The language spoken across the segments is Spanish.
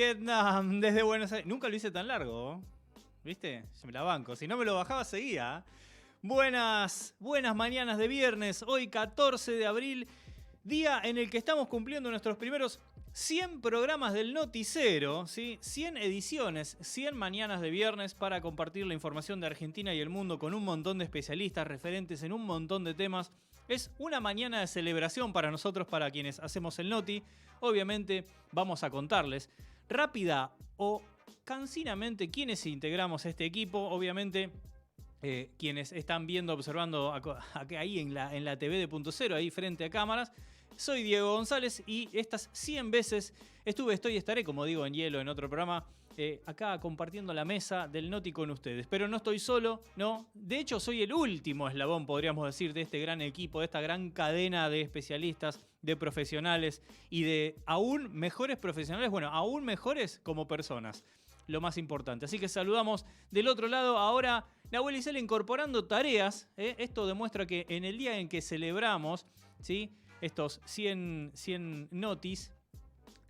Vietnam, desde Buenos Aires. Nunca lo hice tan largo, ¿viste? Yo me la banco. Si no me lo bajaba, seguía. Buenas mañanas de viernes. Hoy 14 de abril, día en el que estamos cumpliendo nuestros primeros 100 programas del Noticero, ¿sí? 100 ediciones, 100 mañanas de viernes para compartir la información de Argentina y el mundo con un montón de especialistas referentes en un montón de temas. Es una mañana de celebración para nosotros, para quienes hacemos el Noti. Obviamente vamos a contarles rápida o cansinamente quiénes integramos este equipo. Obviamente quienes están viendo, observando ahí en la TV de Punto Cero, ahí frente a cámaras. Soy Diego González y estas 100 veces estoy y estaré, como digo en Hielo, en otro programa, acá compartiendo la mesa del Noti con ustedes. Pero no estoy solo, no. De hecho, soy el último eslabón, podríamos decir, de este gran equipo, de esta gran cadena de especialistas, de profesionales y de aún mejores profesionales, bueno, aún mejores como personas. Lo más importante. Así que saludamos del otro lado ahora Nahuel Isela incorporando tareas. Esto demuestra que en el día en que celebramos, ¿sí?, estos 100 notis,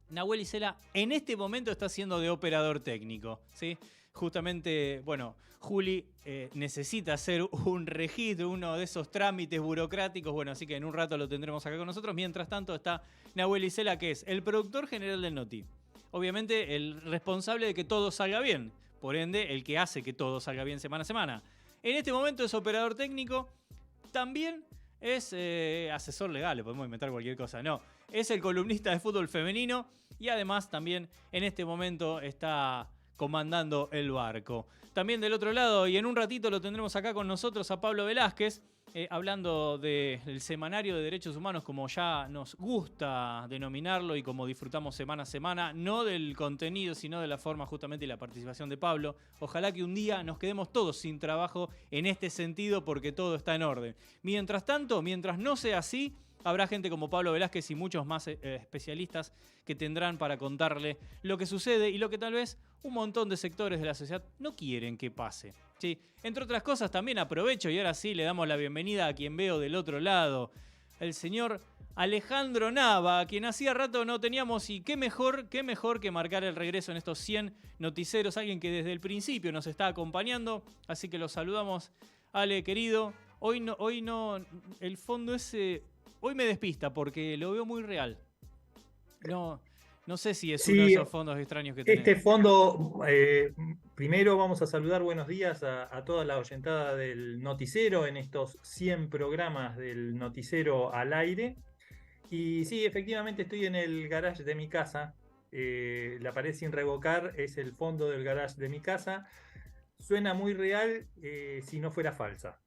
Nahuel Isela en este momento está haciendo de operador técnico, ¿sí? Justamente, bueno, Juli necesita hacer un registro, uno de esos trámites burocráticos, bueno, así que en un rato lo tendremos acá con nosotros. Mientras tanto está Nahuel Isela, que es el productor general del Noti. Obviamente el responsable de que todo salga bien, por ende el que hace que todo salga bien semana a semana. En este momento es operador técnico, también es asesor legal, le podemos inventar cualquier cosa, no. Es el columnista de fútbol femenino y además también en este momento está comandando el barco. También del otro lado, y en un ratito lo tendremos acá con nosotros, a Pablo Velázquez, hablando del semanario de derechos humanos, como ya nos gusta denominarlo y como disfrutamos semana a semana, no del contenido, sino de la forma justamente y la participación de Pablo. Ojalá que un día nos quedemos todos sin trabajo en este sentido porque todo está en orden. Mientras tanto, mientras no sea así, habrá gente como Pablo Velázquez y muchos más especialistas que tendrán para contarle lo que sucede y lo que tal vez un montón de sectores de la sociedad no quieren que pase. Sí, entre otras cosas también aprovecho y ahora sí le damos la bienvenida a quien veo del otro lado, el señor Alejandro Nava, a quien hacía rato no teníamos, y qué mejor que marcar el regreso en estos 100 noticieros, alguien que desde el principio nos está acompañando, así que lo saludamos. Ale, querido, hoy no, el fondo ese hoy me despista porque lo veo muy real. No sé si es uno de esos fondos extraños que tenés. Este fondo, primero vamos a saludar buenos días a toda la oyentada del Noticero en estos 100 programas del Noticero al aire. Y sí, efectivamente estoy en el garage de mi casa. La pared sin revocar es el fondo del garage de mi casa. Suena muy real si no fuera falsa.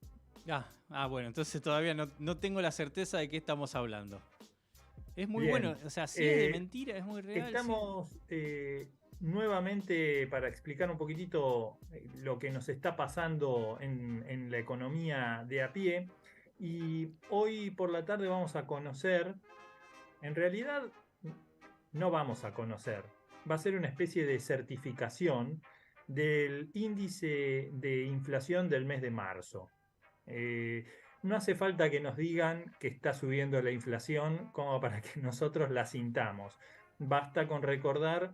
Bueno, entonces todavía no tengo la certeza de qué estamos hablando. Es muy Bien. bueno, o sea, sí es de mentira, es muy real. Estamos sí. Nuevamente para explicar un poquitito lo que nos está pasando en la economía de a pie. Y hoy por la tarde vamos a conocer, en realidad no vamos a conocer, va a ser una especie de certificación del índice de inflación del mes de marzo. Eh, no hace falta que nos digan que está subiendo la inflación como para que nosotros la sintamos. Basta con recordar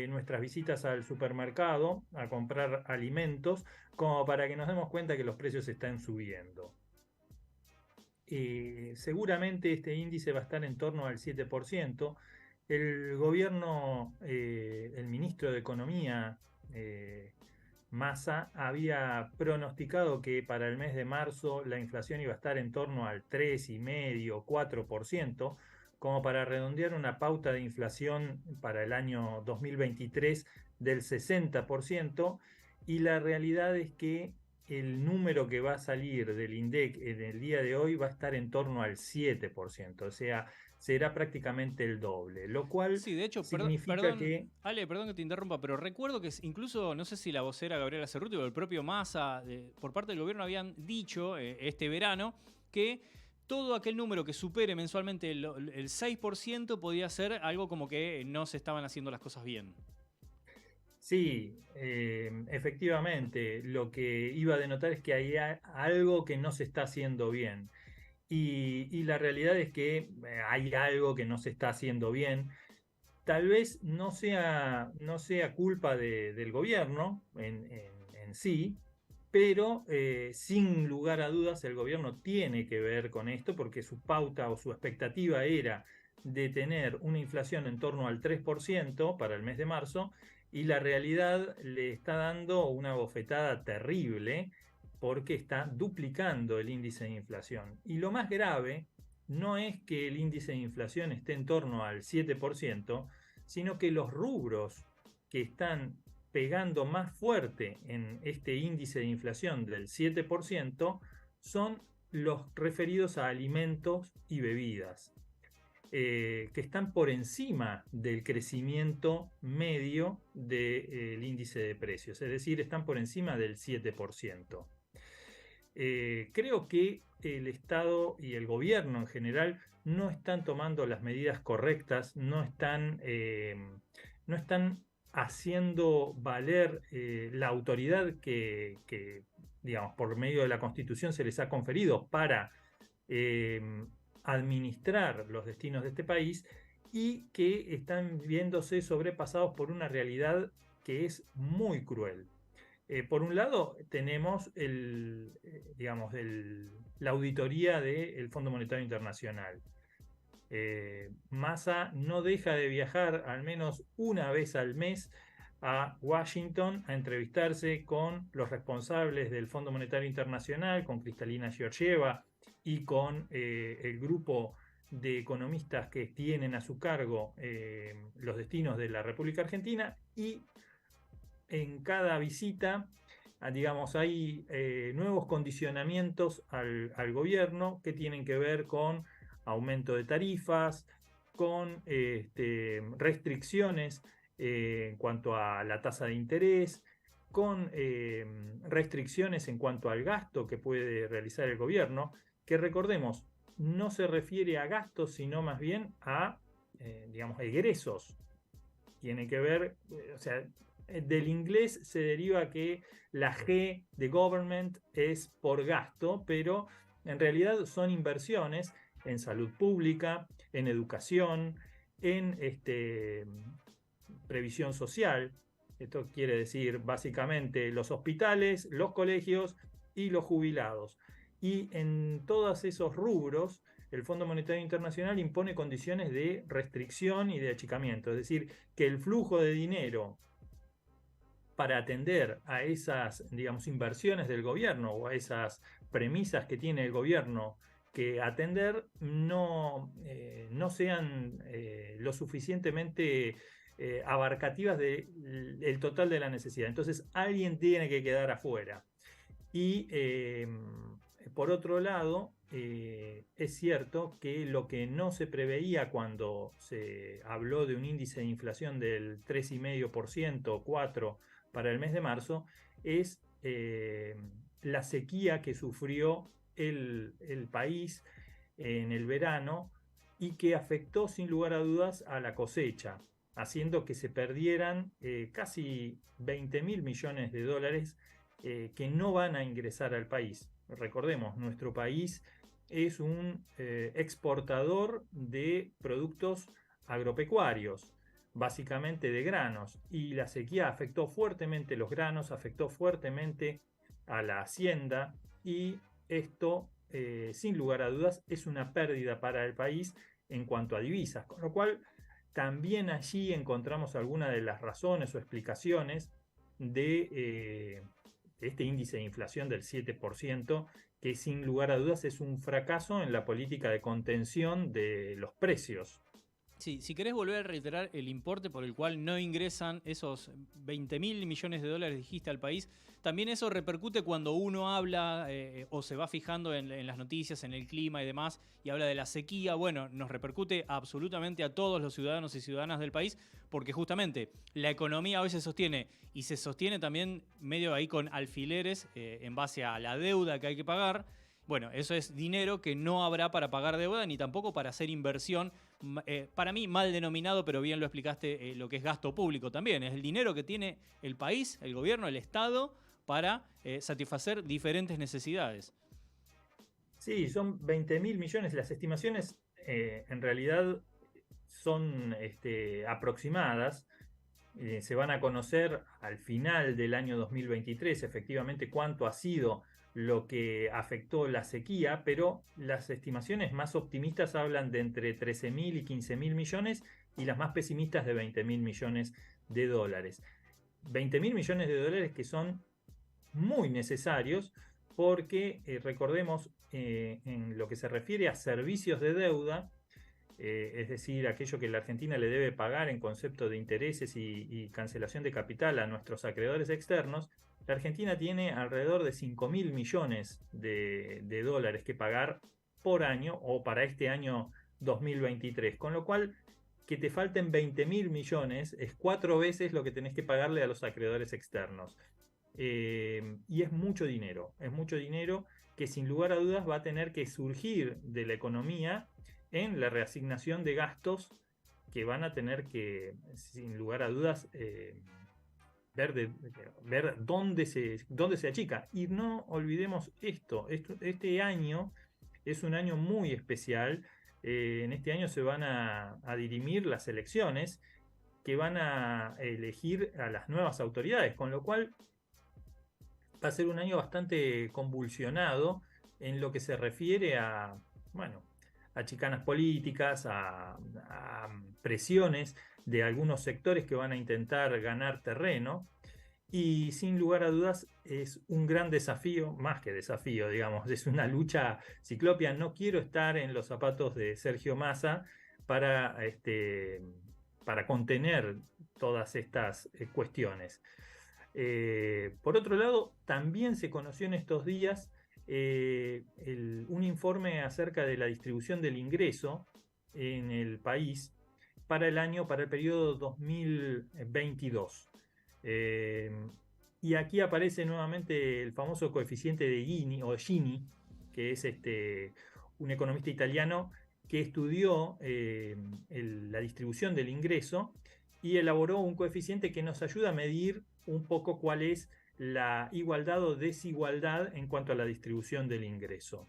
nuestras visitas al supermercado a comprar alimentos como para que nos demos cuenta que los precios están subiendo. Seguramente este índice va a estar en torno al 7%. El gobierno, el ministro de Economía, Massa, había pronosticado que para el mes de marzo la inflación iba a estar en torno al 3,5, 4%, como para redondear una pauta de inflación para el año 2023 del 60%, y la realidad es que el número que va a salir del INDEC en el día de hoy va a estar en torno al 7%, o sea, será prácticamente el doble, lo cual Sí, de hecho, significa que... Ale, perdón que te interrumpa, pero recuerdo que incluso, no sé si la vocera Gabriela Cerruti o el propio Massa, por parte del gobierno, habían dicho este verano que todo aquel número que supere mensualmente el 6% podía ser algo como que no se estaban haciendo las cosas bien. Sí, efectivamente, lo que iba a denotar es que hay algo que no se está haciendo bien. Y la realidad es que hay algo que no se está haciendo bien. tal vez no sea culpa del gobierno en sí, pero sin lugar a dudas el gobierno tiene que ver con esto porque su pauta o su expectativa era de tener una inflación en torno al 3% para el mes de marzo y la realidad le está dando una bofetada terrible porque está duplicando el índice de inflación. Y lo más grave no es que el índice de inflación esté en torno al 7%, sino que los rubros que están pegando más fuerte en este índice de inflación del 7% son los referidos a alimentos y bebidas, que están por encima del crecimiento medio del índice de precios, es decir, están por encima del 7%. Creo que el Estado y el gobierno en general no están tomando las medidas correctas, no están haciendo valer la autoridad que, digamos, por medio de la Constitución se les ha conferido para eh, administrar los destinos de este país y que están viéndose sobrepasados por una realidad que es muy cruel. Por un lado, tenemos digamos, la auditoría del Fondo Monetario Internacional. Massa no deja de viajar al menos una vez al mes a Washington a entrevistarse con los responsables del Fondo Monetario Internacional, con Kristalina Georgieva y con el grupo de economistas que tienen a su cargo los destinos de la República Argentina, y en cada visita, digamos, hay nuevos condicionamientos al gobierno que tienen que ver con aumento de tarifas, con restricciones en cuanto a la tasa de interés, con restricciones en cuanto al gasto que puede realizar el gobierno, que recordemos, no se refiere a gastos, sino más bien a, digamos, egresos. Tiene que ver, o sea, del inglés se deriva que la G de government es por gasto, pero en realidad son inversiones en salud pública, en educación, en previsión social. Esto quiere decir básicamente los hospitales, los colegios y los jubilados. Y en todos esos rubros, el Fondo Monetario Internacional impone condiciones de restricción y de achicamiento, es decir, que el flujo de dinero para atender a esas, digamos, inversiones del gobierno o a esas premisas que tiene el gobierno que atender no sean lo suficientemente abarcativas del total de la necesidad. Entonces alguien tiene que quedar afuera. Y por otro lado, es cierto que lo que no se preveía cuando se habló de un índice de inflación del 3,5% o 4% para el mes de marzo, es la sequía que sufrió el país en el verano y que afectó sin lugar a dudas a la cosecha, haciendo que se perdieran casi 20.000 millones de dólares que no van a ingresar al país. Recordemos, nuestro país es un exportador de productos agropecuarios, básicamente de granos, y la sequía afectó fuertemente los granos, afectó fuertemente a la hacienda, y esto, sin lugar a dudas, es una pérdida para el país en cuanto a divisas, con lo cual también allí encontramos algunas de las razones o explicaciones de este índice de inflación del 7%, que sin lugar a dudas es un fracaso en la política de contención de los precios. Sí, si querés volver a reiterar el importe por el cual no ingresan esos 20.000 millones de dólares, dijiste, al país, también eso repercute cuando uno habla o se va fijando en las noticias, en el clima y demás, y habla de la sequía. Bueno, nos repercute absolutamente a todos los ciudadanos y ciudadanas del país, porque justamente la economía a veces sostiene, y se sostiene también medio ahí con alfileres en base a la deuda que hay que pagar. Bueno, eso es dinero que no habrá para pagar deuda ni tampoco para hacer inversión. Para mí, mal denominado, pero bien lo explicaste, lo que es gasto público también. Es el dinero que tiene el país, el gobierno, el Estado, para satisfacer diferentes necesidades. Sí, son 20.000 millones. Las estimaciones en realidad son aproximadas. Se van a conocer al final del año 2023 efectivamente cuánto ha sido lo que afectó la sequía, pero las estimaciones más optimistas hablan de entre 13.000 y 15.000 millones y las más pesimistas de 20.000 millones de dólares. 20.000 millones de dólares que son muy necesarios porque recordemos en lo que se refiere a servicios de deuda, es decir, aquello que la Argentina le debe pagar en concepto de intereses y cancelación de capital a nuestros acreedores externos, la Argentina tiene alrededor de 5.000 millones de dólares que pagar por año o para este año 2023, con lo cual que te falten 20.000 millones es 4 veces lo que tenés que pagarle a los acreedores externos. Y es mucho dinero que sin lugar a dudas va a tener que surgir de la economía en la reasignación de gastos que van a tener que, sin lugar a dudas, ver dónde se achica. Y no olvidemos este año es un año muy especial. En este año se van a dirimir las elecciones que van a elegir a las nuevas autoridades, con lo cual va a ser un año bastante convulsionado en lo que se refiere a, bueno, a chicanas políticas, a presiones de algunos sectores que van a intentar ganar terreno. Y sin lugar a dudas es un gran desafío, más que desafío, digamos, es una lucha ciclópea. No quiero estar en los zapatos de Sergio Massa para contener todas estas cuestiones. Por otro lado, también se conoció en estos días un informe acerca de la distribución del ingreso en el país para el periodo 2022. Y aquí aparece nuevamente el famoso coeficiente de Gini, que es un economista italiano que estudió la distribución del ingreso y elaboró un coeficiente que nos ayuda a medir un poco cuál es la igualdad o desigualdad en cuanto a la distribución del ingreso.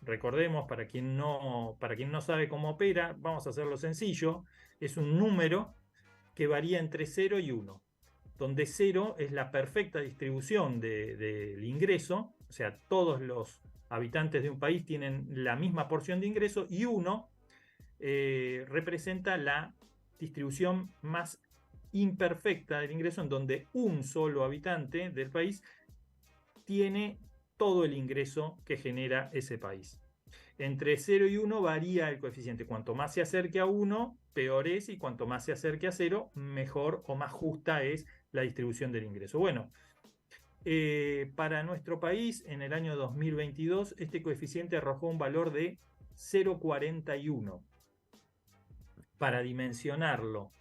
Recordemos, para quien no sabe cómo opera, vamos a hacerlo sencillo, es un número que varía entre 0 y 1, donde 0 es la perfecta distribución del ingreso, o sea, todos los habitantes de un país tienen la misma porción de ingreso, y 1 representa la distribución más imperfecta del ingreso, en donde un solo habitante del país tiene todo el ingreso que genera ese país. Entre 0 y 1 varía el coeficiente. Cuanto más se acerque a 1, peor es, y cuanto más se acerque a 0, mejor o más justa es la distribución del ingreso. Bueno, para nuestro país, en el año 2022, este coeficiente arrojó un valor de 0,41. Para dimensionarlo,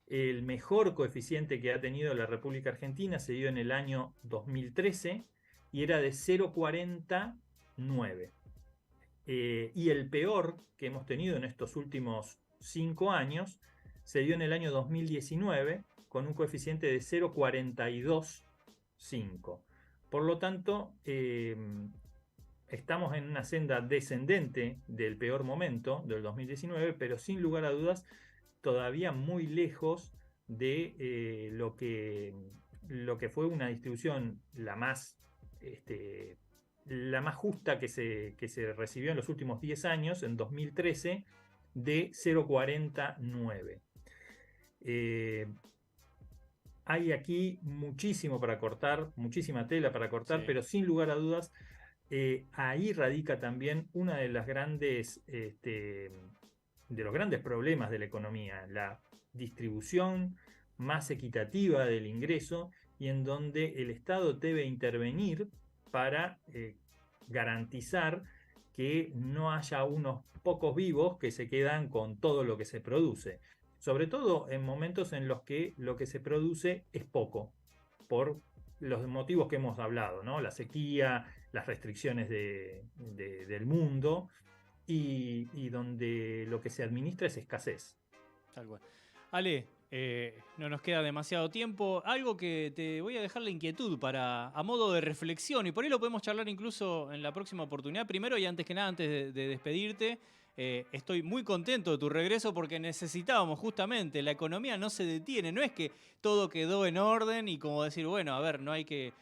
el mejor coeficiente que ha tenido la República Argentina se dio en el año 2013 y era de 0,49. Y el peor que hemos tenido en estos últimos 5 años se dio en el año 2019 con un coeficiente de 0,425. Por lo tanto, estamos en una senda descendente del peor momento del 2019, pero sin lugar a dudas todavía muy lejos de lo que fue una distribución la más justa que se recibió en los últimos 10 años, en 2013, de 0,49. Hay aquí muchísimo para cortar, muchísima tela para cortar, sí, pero sin lugar a dudas, ahí radica también una de las grandes, de los grandes problemas de la economía, la distribución más equitativa del ingreso, y en donde el Estado debe intervenir para garantizar que no haya unos pocos vivos que se quedan con todo lo que se produce. Sobre todo en momentos en los que lo que se produce es poco, por los motivos que hemos hablado, ¿no? La sequía, las restricciones del mundo, y donde lo que se administra es escasez. Tal cual. Ale, no nos queda demasiado tiempo. Algo que te voy a dejar la inquietud a modo de reflexión, y por ahí lo podemos charlar incluso en la próxima oportunidad. Primero y antes que nada, antes de despedirte, Estoy muy contento de tu regreso porque necesitábamos justamente, la economía no se detiene, no es que todo quedó en orden y como decir, bueno, a ver, no hay que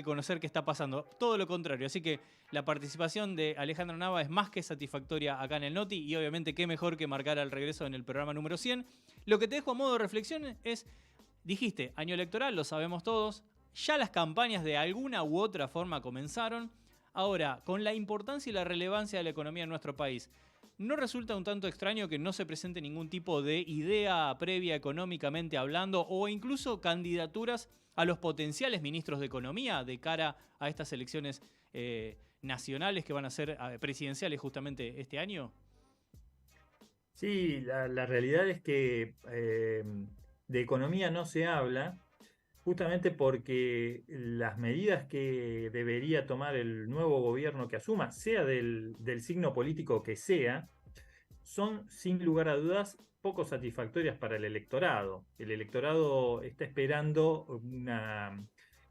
conocer qué está pasando, todo lo contrario. Así que la participación de Alejandro Nava es más que satisfactoria acá en el Noti y obviamente qué mejor que marcar al regreso en el programa número 100. Lo que te dejo a modo de reflexión es, dijiste, año electoral, lo sabemos todos, ya las campañas de alguna u otra forma comenzaron. Ahora, con la importancia y la relevancia de la economía en nuestro país, ¿no resulta un tanto extraño que no se presente ningún tipo de idea previa económicamente hablando o incluso candidaturas a los potenciales ministros de Economía de cara a estas elecciones nacionales que van a ser presidenciales justamente este año? Sí, la realidad es que de economía no se habla, justamente porque las medidas que debería tomar el nuevo gobierno que asuma, sea del signo político que sea, son sin lugar a dudas poco satisfactorias para el electorado. El electorado está esperando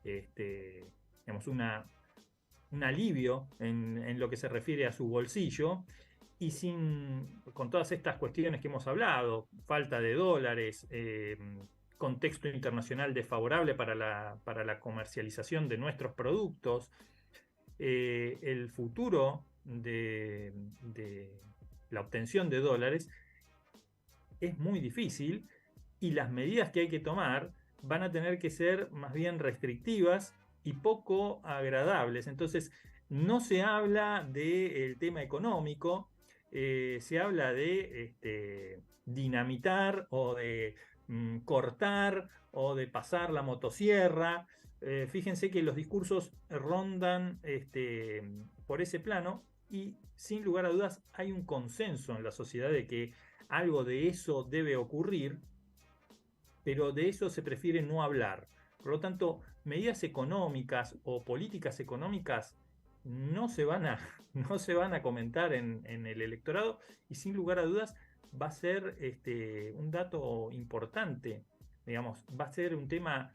digamos, un alivio en lo que se refiere a su bolsillo y con todas estas cuestiones que hemos hablado, falta de dólares, contexto internacional desfavorable para la comercialización de nuestros productos, el futuro de la obtención de dólares es muy difícil y las medidas que hay que tomar van a tener que ser más bien restrictivas y poco agradables. Entonces, no se habla del tema económico, se habla de dinamitar o de cortar o de pasar la motosierra. Fíjense que los discursos rondan por ese plano y sin lugar a dudas hay un consenso en la sociedad de que algo de eso debe ocurrir, pero de eso se prefiere no hablar. Por lo tanto, medidas económicas o políticas económicas no se van a comentar en el electorado y sin lugar a dudas va a ser un dato importante. Digamos, va a ser un tema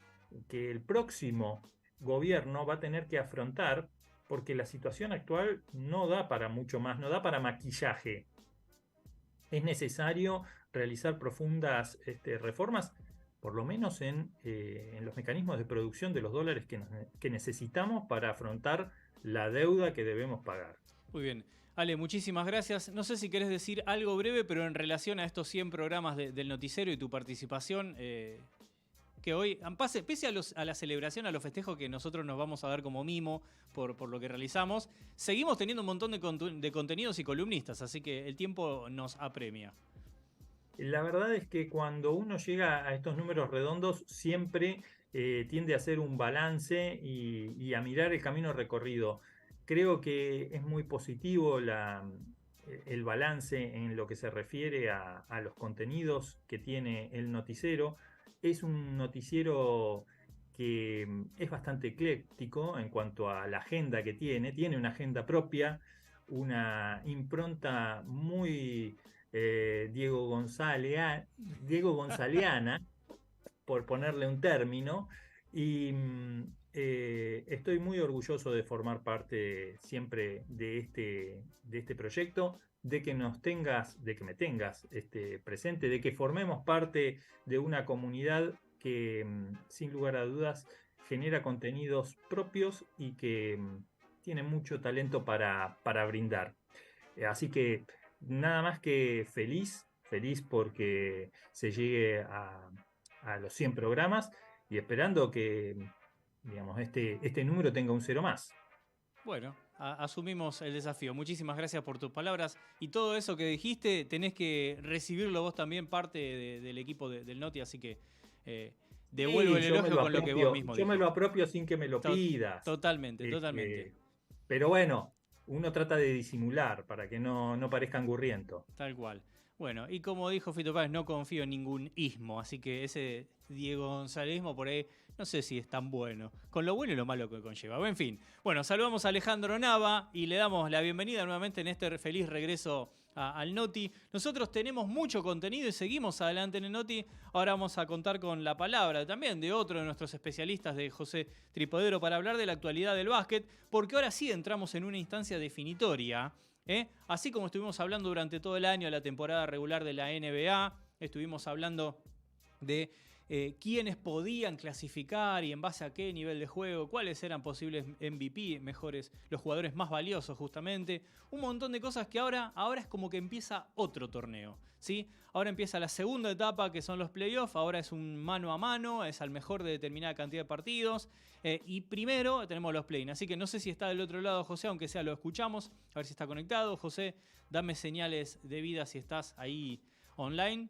que el próximo gobierno va a tener que afrontar porque la situación actual no da para mucho más, no da para maquillaje. Es necesario realizar profundas reformas, por lo menos en los mecanismos de producción de los dólares que necesitamos para afrontar la deuda que debemos pagar. Muy bien. Ale, muchísimas gracias. No sé si querés decir algo breve, pero en relación a estos 100 programas del noticiero y tu participación, que hoy, pese a la celebración, a los festejos que nosotros nos vamos a dar como mimo por lo que realizamos, seguimos teniendo un montón de contenidos y columnistas, así que el tiempo nos apremia. La verdad es que cuando uno llega a estos números redondos, siempre tiende a hacer un balance y a mirar el camino recorrido. Creo que es muy positivo el balance en lo que se refiere a los contenidos que tiene el noticiero. Es un noticiero que es bastante ecléctico en cuanto a la agenda que tiene una agenda propia, una impronta muy Diego Gonzaleana, por ponerle un término, y estoy muy orgulloso de formar parte siempre de este proyecto, de que me tengas presente, de que formemos parte de una comunidad que sin lugar a dudas genera contenidos propios y que tiene mucho talento para brindar. Así que nada más que feliz porque se llegue a los 100 programas y esperando que, digamos, este número tenga un cero más. Bueno, asumimos el desafío. Muchísimas gracias por tus palabras. Y todo eso que dijiste, tenés que recibirlo vos también, parte del equipo del Noti, así que devuelvo el elogio con lo que vos mismo dijiste. Yo me lo apropio sin que me lo pidas. Totalmente, totalmente. Pero bueno, uno trata de disimular para que no parezca angurriento. Tal cual. Bueno, y como dijo Fito Páez, no confío en ningún ismo, así que ese Diego Gonzálezismo por ahí no sé si es tan bueno, con lo bueno y lo malo que conlleva. En fin, bueno, saludamos a Alejandro Nava y le damos la bienvenida nuevamente en este feliz regreso al Noti. Nosotros tenemos mucho contenido y seguimos adelante en el Noti. Ahora vamos a contar con la palabra también de otro de nuestros especialistas, de José Tripodero, para hablar de la actualidad del básquet, porque ahora sí entramos en una instancia definitoria Así como estuvimos hablando durante todo el año de la temporada regular de la NBA, estuvimos hablando de quiénes podían clasificar y en base a qué nivel de juego, cuáles eran posibles MVP, mejores, los jugadores más valiosos justamente, un montón de cosas que ahora es como que empieza otro torneo, ¿sí? Ahora empieza la segunda etapa que son los playoffs, ahora es un mano a mano, es al mejor de determinada cantidad de partidos y primero tenemos los play-in, así que no sé si está del otro lado José, aunque sea lo escuchamos, a ver si está conectado. José, dame señales de vida si estás ahí online.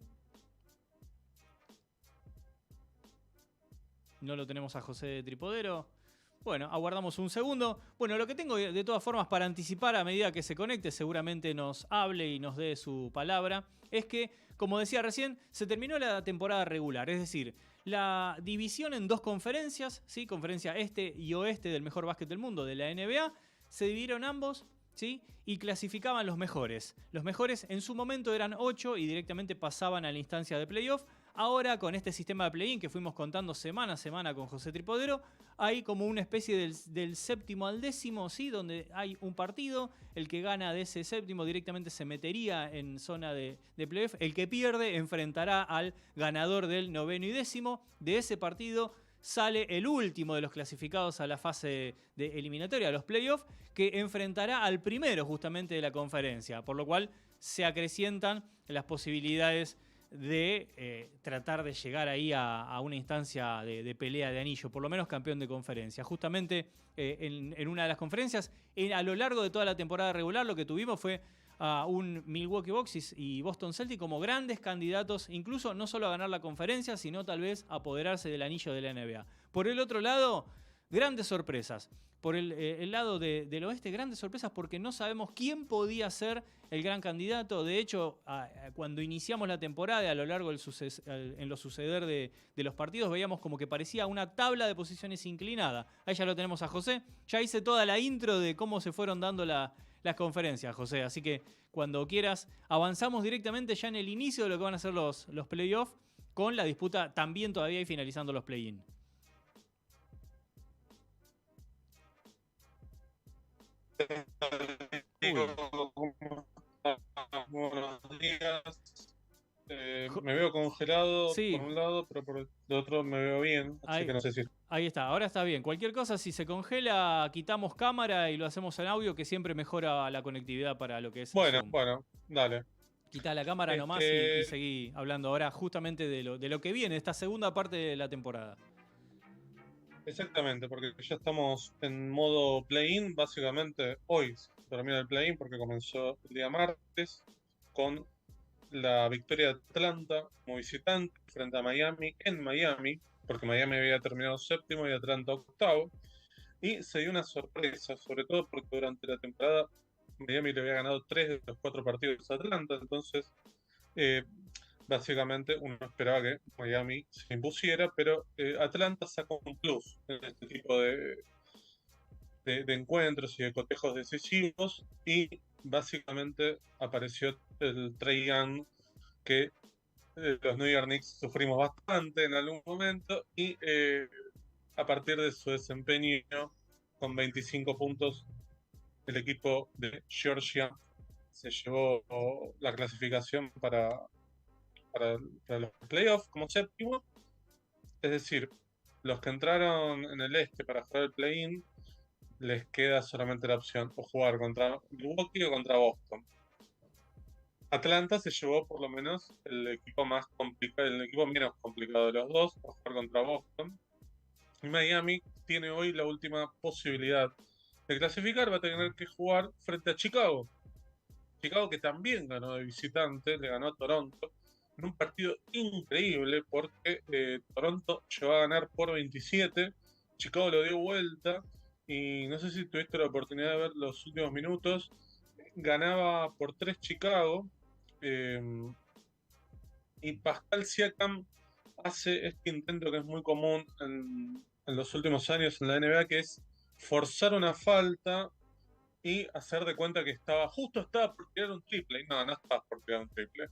No lo tenemos a José Tripodero. Bueno, aguardamos un segundo. Bueno, lo que tengo de todas formas para anticipar a medida que se conecte, seguramente nos hable y nos dé su palabra, es que, como decía recién, se terminó la temporada regular. Es decir, la división en dos conferencias, ¿sí? Conferencia este y oeste del mejor básquet del mundo, de la NBA, se dividieron ambos, ¿sí? Y clasificaban los mejores. Los mejores en su momento eran 8 y directamente pasaban a la instancia de playoff. Ahora, con este sistema de play-in que fuimos contando semana a semana con José Tripodero, hay como una especie del séptimo al décimo, ¿sí? Donde hay un partido, el que gana de ese séptimo directamente se metería en zona de playoff, el que pierde enfrentará al ganador del noveno y décimo. De ese partido sale el último de los clasificados a la fase de eliminatoria, a los playoffs, que enfrentará al primero justamente de la conferencia, por lo cual se acrecientan las posibilidades de tratar de llegar ahí a una instancia de pelea de anillo, por lo menos campeón de conferencia. Justamente en una de las conferencias, a lo largo de toda la temporada regular, lo que tuvimos fue a un Milwaukee Bucks y Boston Celtics como grandes candidatos, incluso no solo a ganar la conferencia, sino tal vez apoderarse del anillo de la NBA. Por el otro lado, grandes sorpresas. Por el lado del oeste, grandes sorpresas porque no sabemos quién podía ser el gran candidato. De hecho, cuando iniciamos la temporada, a lo largo en lo suceder de los partidos, veíamos como que parecía una tabla de posiciones inclinada. Ahí ya lo tenemos a José. Ya hice toda la intro de cómo se fueron dando las conferencias, José. Así que cuando quieras, avanzamos directamente ya en el inicio de lo que van a ser los playoffs, con la disputa también todavía y finalizando los play-in. Buenos días. Me veo congelado sí, por un lado, pero por el otro me veo bien, así que no sé si... Ahí está, ahora está bien. Cualquier cosa, si se congela, quitamos cámara y lo hacemos en audio, que siempre mejora la conectividad para lo que es Zoom. Bueno, dale. Quitá la cámara nomás y seguí hablando ahora justamente de lo que viene, esta segunda parte de la temporada. Exactamente, porque ya estamos en modo play-in, básicamente hoy se termina el play-in porque comenzó el día martes con la victoria de Atlanta como visitante frente a Miami en Miami, porque Miami había terminado séptimo y Atlanta octavo, y se dio una sorpresa, sobre todo porque durante la temporada Miami le había ganado 3 de los 4 partidos a Atlanta, entonces básicamente uno esperaba que Miami se impusiera, pero Atlanta sacó un plus en este tipo de encuentros y de cotejos decisivos, y básicamente apareció el Trae Young que los New York Knicks sufrimos bastante en algún momento, y a partir de su desempeño con 25 puntos, el equipo de Georgia se llevó la clasificación para los playoffs como séptimo. Es decir, los que entraron en el este para jugar el play-in, les queda solamente la opción o jugar contra Milwaukee o contra Boston. Atlanta se llevó por lo menos el equipo más complicado, el equipo menos complicado de los dos, para jugar contra Boston. Y Miami tiene hoy la última posibilidad de clasificar, va a tener que jugar frente a Chicago. Chicago, que también ganó de visitante, le ganó a Toronto en un partido increíble porque Toronto llegó a ganar por 27, Chicago lo dio vuelta, y no sé si tuviste la oportunidad de ver los últimos minutos. Ganaba por 3 Chicago, y Pascal Siakam hace este intento que es muy común en los últimos años en la NBA, que es forzar una falta y hacer de cuenta que estaba por tirar un triple. Y no estaba por tirar un triple.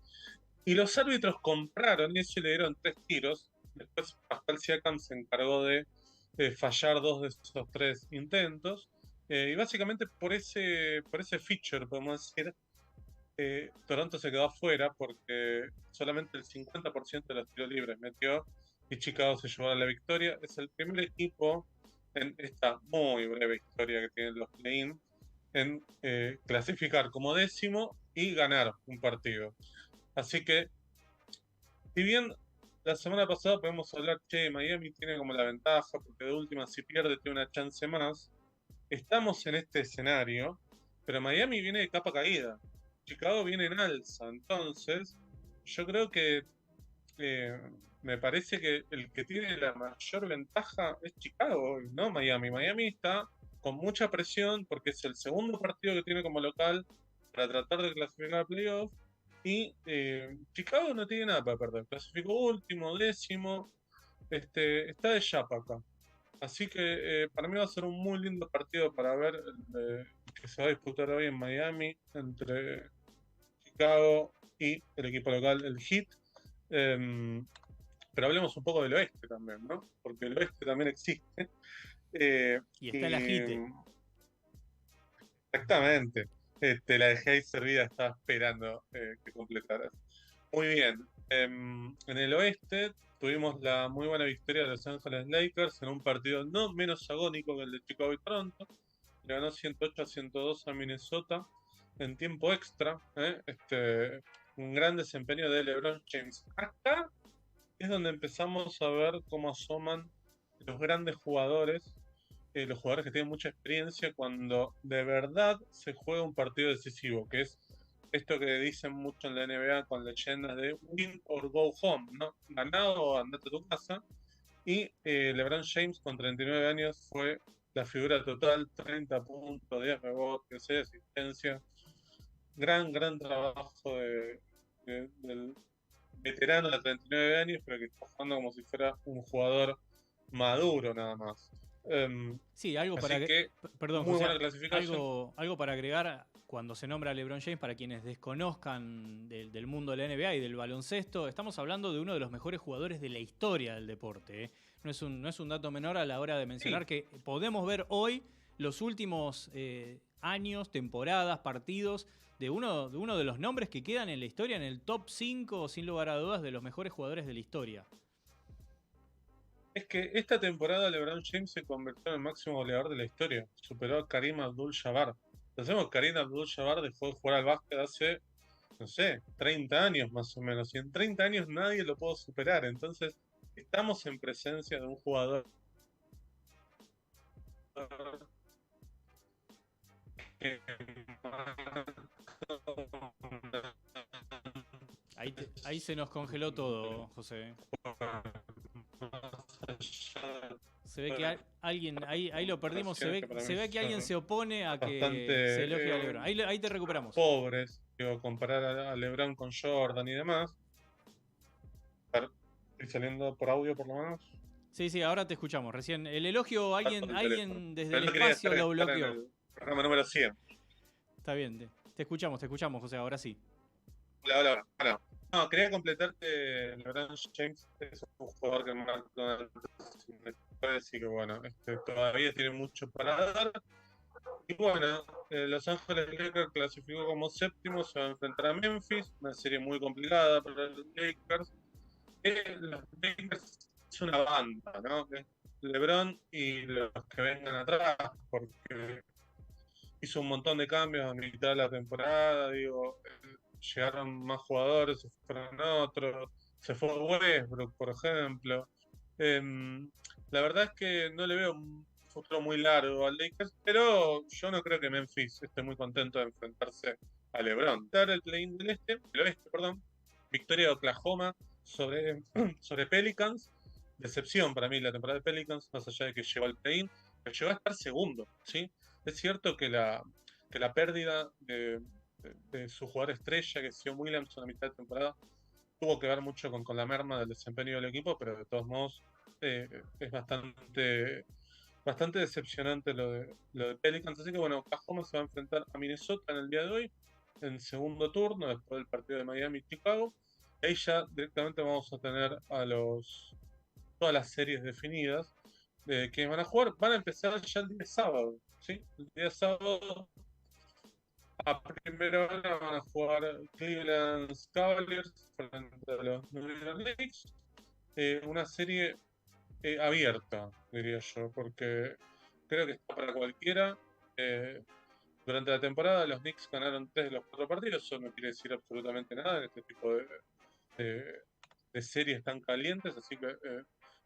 Y los árbitros compraron y eso, le dieron 3 tiros. Después Pascal Siakam se encargó de fallar 2 de esos 3 intentos. Y básicamente por ese feature, podemos decir, Toronto se quedó afuera porque solamente el 50% de los tiros libres metió y Chicago se llevó a la victoria. Es el primer equipo en esta muy breve historia que tienen los play-in en clasificar como décimo y ganar un partido. Así que, si bien la semana pasada podemos hablar, che, Miami tiene como la ventaja, porque de última si pierde tiene una chance más, estamos en este escenario, pero Miami viene de capa caída, Chicago viene en alza, entonces yo creo que eh, me parece que el que tiene la mayor ventaja es Chicago hoy, no Miami. Miami está con mucha presión porque es el segundo partido que tiene como local para tratar de clasificar a playoff. Y Chicago no tiene nada para perder. Clasificó último, décimo. Está de chapa acá. Así que para mí va a ser un muy lindo partido para ver que se va a disputar hoy en Miami entre Chicago y el equipo local, el Heat. Pero hablemos un poco del oeste también, ¿no? Porque el oeste también existe. Y está el agite. Exactamente. La dejé ahí servida, estaba esperando que completaras. Muy bien. En el oeste tuvimos la muy buena victoria de Los Ángeles Lakers en un partido no menos agónico que el de Chicago y Toronto. Le ganó 108-102 a Minnesota en tiempo extra. Un gran desempeño de LeBron James. Acá es donde empezamos a ver cómo asoman los grandes jugadores, los jugadores que tienen mucha experiencia cuando de verdad se juega un partido decisivo, que es esto que dicen mucho en la NBA con leyendas de win or go home, ¿no? Ganado o andate a tu casa. Y LeBron James con 39 años fue la figura total, 30 puntos, 10 rebotes, 6 asistencias. Gran trabajo del veterano de 39 años, pero que está jugando como si fuera un jugador maduro nada más. Sí, algo así para que, perdón, muy José, buena clasificación. algo para agregar cuando se nombra a LeBron James, para quienes desconozcan del mundo de la NBA y del baloncesto. Estamos hablando de uno de los mejores jugadores de la historia del deporte, ¿eh? No es un dato menor a la hora de mencionar que podemos ver hoy los últimos años, temporadas, partidos de uno de los nombres que quedan en la historia, en el top 5, sin lugar a dudas, de los mejores jugadores de la historia. Es que esta temporada LeBron James se convirtió en el máximo goleador de la historia. Superó a Kareem Abdul-Jabbar. Pensemos, Kareem Abdul-Jabbar dejó de jugar al básquet hace, no sé, 30 años más o menos. Y en 30 años nadie lo pudo superar. Entonces, estamos en presencia de un jugador que Ahí se nos congeló todo, José. Se ve que alguien, ahí lo perdimos, se ve que alguien se opone a que se elogie a LeBron. Ahí te recuperamos. Pobres, digo, comparar a LeBron con Jordan y demás. ¿Estoy saliendo por audio por lo menos? Sí, ahora te escuchamos. Recién el elogio, alguien desde el espacio lo bloqueó. En el programa número 100. Está bien, te escuchamos, José, ahora sí. Hola. Bueno, no, quería completarte. LeBron James es un jugador que marca y que bueno, todavía tiene mucho para dar. Y bueno, Los Ángeles Lakers clasificó como séptimo, se va a enfrentar a Memphis, una serie muy complicada para los Lakers. Los Lakers es una banda, ¿no? LeBron y los que vengan atrás, porque hizo un montón de cambios a mitad de la temporada, digo, llegaron más jugadores, se fueron otros, se fue Westbrook, por ejemplo. La verdad es que no le veo un futuro muy largo al Lakers, pero yo no creo que Memphis esté muy contento de enfrentarse a LeBron. Dar el play-in del oeste, perdón. Victoria de Oklahoma sobre Pelicans. Decepción para mí la temporada de Pelicans, más allá de que llegó al play-in, pero llegó a estar segundo, ¿sí? Es cierto que la pérdida de su jugador estrella, que es Zion Williamson a mitad de temporada, tuvo que ver mucho con la merma del desempeño del equipo, pero de todos modos es bastante decepcionante lo de Pelicans. Así que bueno, Oklahoma se va a enfrentar a Minnesota en el día de hoy, en segundo turno, después del partido de Miami y Chicago. Ahí ya directamente vamos a tener todas las series definidas de que van a jugar. Van a empezar ya el día sábado. ¿sí? El día sábado a primera hora van a jugar Cleveland Cavaliers frente a los New York Knicks. Una serie abierta, diría yo, porque creo que está para cualquiera. Durante la temporada los Knicks ganaron 3 de los 4 partidos, eso no quiere decir absolutamente nada en este tipo de series tan calientes, así que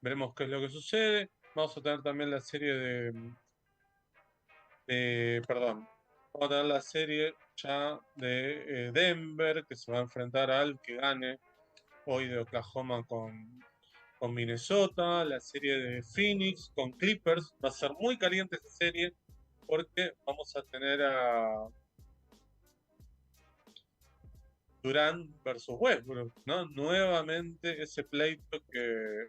veremos qué es lo que sucede. Vamos a tener también la serie perdón, vamos a tener la serie ya de Denver, que se va a enfrentar al que gane hoy de Oklahoma con Minnesota, la serie de Phoenix con Clippers. Va a ser muy caliente esa serie porque vamos a tener a Durant versus Westbrook, ¿no? Nuevamente ese pleito que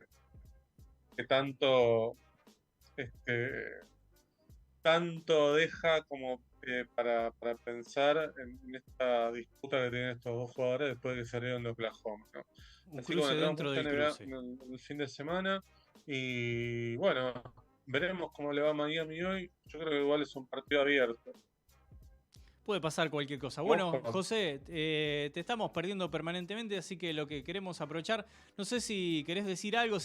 tanto deja como para pensar en esta disputa que tienen estos dos jugadores después de que salieron de Oklahoma, ¿no? Un Así que cruce bueno, dentro del tenemos cruce. el fin de semana y bueno, veremos cómo le va a Miami hoy. Yo creo que igual es un partido abierto. Puede pasar cualquier cosa. Bueno, Bueno, José, te estamos perdiendo permanentemente, así que lo que queremos aprovechar, no sé si querés decir algo,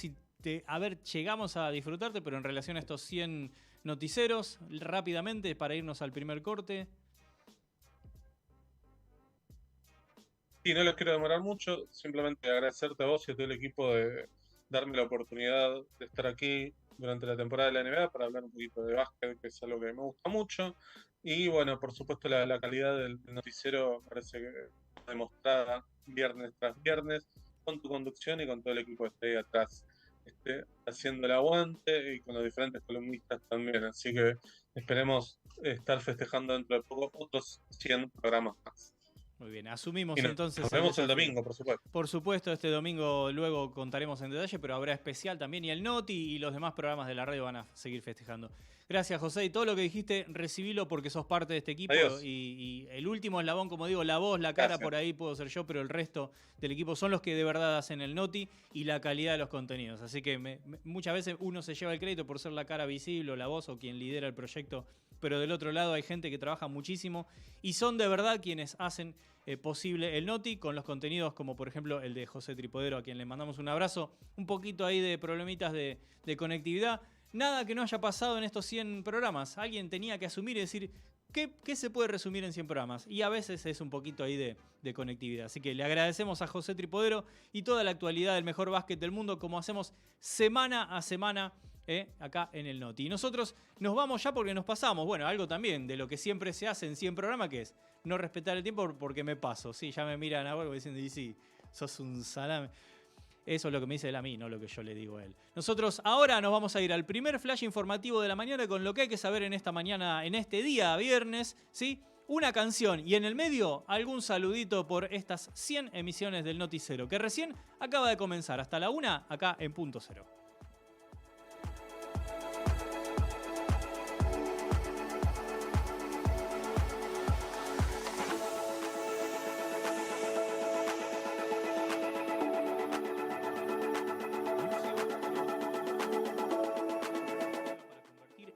llegamos a disfrutarte, pero en relación a estos 100 noticieros, rápidamente, para irnos al primer corte. Sí, no los quiero demorar mucho, simplemente agradecerte a vos y a todo el equipo de darme la oportunidad de estar aquí durante la temporada de la NBA para hablar un poquito de básquet, que es algo que me gusta mucho. Y bueno, por supuesto la calidad del noticiero parece que está demostrada viernes tras viernes, con tu conducción y con todo el equipo que esté ahí atrás, haciendo el aguante y con los diferentes columnistas también. Así que esperemos estar festejando dentro de poco otros 100 programas más. Muy bien, asumimos Y entonces. Nos vemos el domingo, por supuesto. Por supuesto, este domingo luego contaremos en detalle, pero habrá especial también y el Noti y los demás programas de la radio van a seguir festejando. Gracias, José, y todo lo que dijiste, recibilo porque sos parte de este equipo. Y el último eslabón, como digo, la voz, la cara, por ahí puedo ser yo, pero el resto del equipo son los que de verdad hacen el Noti y la calidad de los contenidos. Así que muchas veces uno se lleva el crédito por ser la cara visible o la voz o quien lidera el proyecto, pero del otro lado hay gente que trabaja muchísimo y son de verdad quienes hacen posible el Noti con los contenidos como por ejemplo el de José Tripodero, a quien le mandamos un abrazo. Un poquito ahí de problemitas de conectividad. Nada que no haya pasado en estos 100 programas. Alguien tenía que asumir y decir, ¿qué se puede resumir en 100 programas? Y a veces es un poquito ahí de conectividad. Así que le agradecemos a José Tripodero y toda la actualidad del mejor básquet del mundo, como hacemos semana a semana acá en el Noti. Y nosotros nos vamos ya porque nos pasamos. Bueno, algo también de lo que siempre se hace en 100 programas, que es no respetar el tiempo porque me paso. Sí, ya me miran a algo diciendo, y sí, sos un salame. Eso es lo que me dice él a mí, no lo que yo le digo a él. Nosotros ahora nos vamos a ir al primer flash informativo de la mañana con lo que hay que saber en esta mañana, en este día viernes, ¿sí? Una canción y en el medio algún saludito por estas 100 emisiones del Noticero, que recién acaba de comenzar. Hasta la 1, acá en Punto Cero.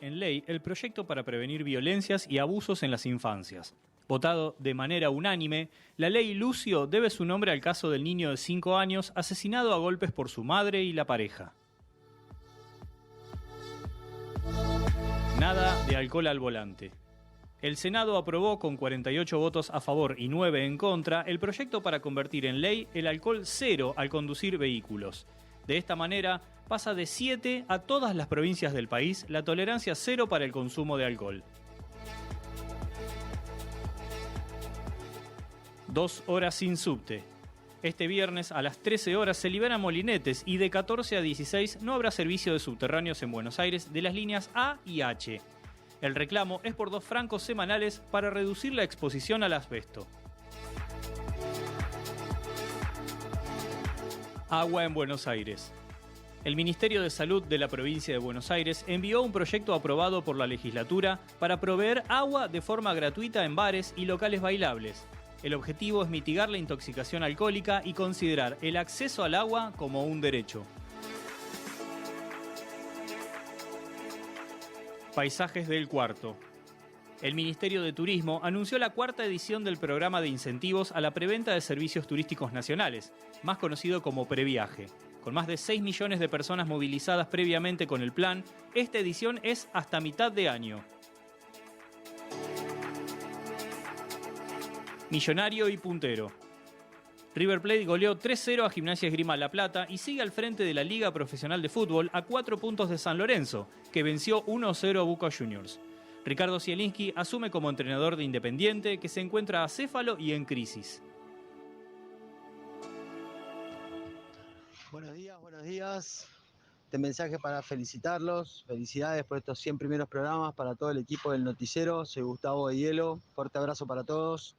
En ley el proyecto para prevenir violencias y abusos en las infancias. Votado de manera unánime, la ley Lucio debe su nombre al caso del niño de 5 años asesinado a golpes por su madre y la pareja. Nada de alcohol al volante. El Senado aprobó con 48 votos a favor y 9 en contra el proyecto para convertir en ley el alcohol cero al conducir vehículos. De esta manera, pasa de 7 a todas las provincias del país la tolerancia cero para el consumo de alcohol. 2 horas sin subte. Este viernes a las 13 horas se liberan molinetes y de 14 a 16 no habrá servicio de subterráneos en Buenos Aires de las líneas A y H. El reclamo es por 2 francos semanales para reducir la exposición al asbesto. Agua en Buenos Aires. El Ministerio de Salud de la provincia de Buenos Aires envió un proyecto aprobado por la legislatura para proveer agua de forma gratuita en bares y locales bailables. El objetivo es mitigar la intoxicación alcohólica y considerar el acceso al agua como un derecho. Paisajes del Cuarto. El Ministerio de Turismo anunció la cuarta edición del programa de incentivos a la preventa de servicios turísticos nacionales, más conocido como Previaje. Con más de 6 millones de personas movilizadas previamente con el plan, esta edición es hasta mitad de año. Millonario y puntero. River Plate goleó 3-0 a Gimnasia Esgrima La Plata y sigue al frente de la Liga Profesional de Fútbol a 4 puntos de San Lorenzo, que venció 1-0 a Boca Juniors. Ricardo Zielinski asume como entrenador de Independiente, que se encuentra acéfalo y en crisis. Buenos días. Este mensaje para felicitarlos. Felicidades por estos 100 primeros programas para todo el equipo del noticiero. Soy Gustavo de Hielo. Fuerte abrazo para todos.